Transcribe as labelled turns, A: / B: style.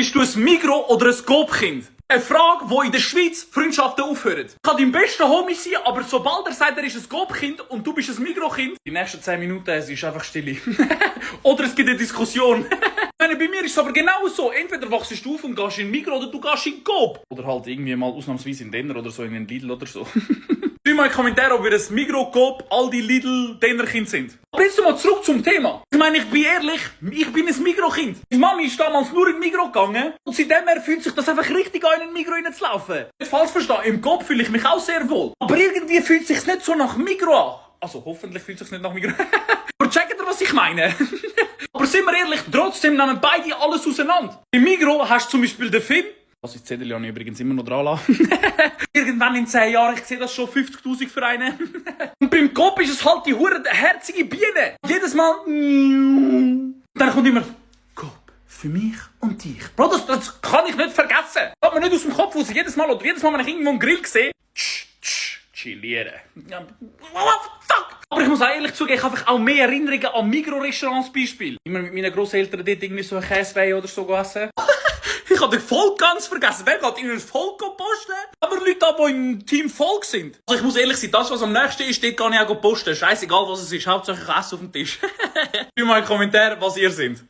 A: Bist du ein Migros- oder ein Coop-Kind? Eine Frage, wo in der Schweiz Freundschaften aufhören. Kann dein bester Homie sein, aber sobald er sagt, er ist ein Coop-Kind und du bist ein Migros-Kind, die nächsten 10 Minuten, es ist einfach Stille. Oder es gibt eine Diskussion. Bei mir ist es aber genau so. Entweder wachst du auf und gehst in Migros oder du gehst in Coop. Oder halt irgendwie mal ausnahmsweise in Denner oder so, in den Lidl oder so. Schreib mal in die Kommentare, ob wir ein Migros, Coop, Aldi, Lidl, Denner-Kind sind. Aber jetzt mal zurück zum Thema. Ich meine, ich bin ehrlich, ich bin ein Migros-Kind. Meine Mami ist damals nur in Migros gegangen und seitdem her fühlt sich das einfach richtig an, in den Migros reinzulaufen. Nicht falsch verstehen, im Coop fühle ich mich auch sehr wohl. Aber irgendwie fühlt es sich nicht so nach Migros an. Also hoffentlich fühlt es sich nicht nach Migros. Aber checkt ihr, was ich meine? Aber sind wir ehrlich, trotzdem nehmen beide alles auseinander. Im Migros hast du zum Beispiel den Film. Das ist Zettel, ich übrigens immer noch dran lassen. Irgendwann in 10 Jahren, ich sehe das schon 50'000 für einen. Und beim Coop ist es halt die hure herzige Biene. Jedes Mal. Dann kommt immer Coop, für mich und dich. Bro, das kann ich nicht vergessen. Das hat mir nicht aus dem Kopf raus. Jedes Mal, wenn ich irgendwo einen Grill sehe, chillieren. Fuck. Aber ich muss auch ehrlich zugeben, ich habe einfach auch mehr Erinnerungen an Migros-Restaurants Beispiel. Immer mit meinen Grosseltern dort irgendwie so ein Käsewei oder so essen. Ich habe den Volk ganz vergessen. Wer geht in ein Volk posten? Aber Leute da, die im Team Volk sind. Also ich muss ehrlich sein, das, was am nächsten ist, dort kann ich auch posten. Scheißegal, was es ist. Hauptsache ich esse auf dem Tisch. Schreibt mal in die Kommentare, was ihr seid.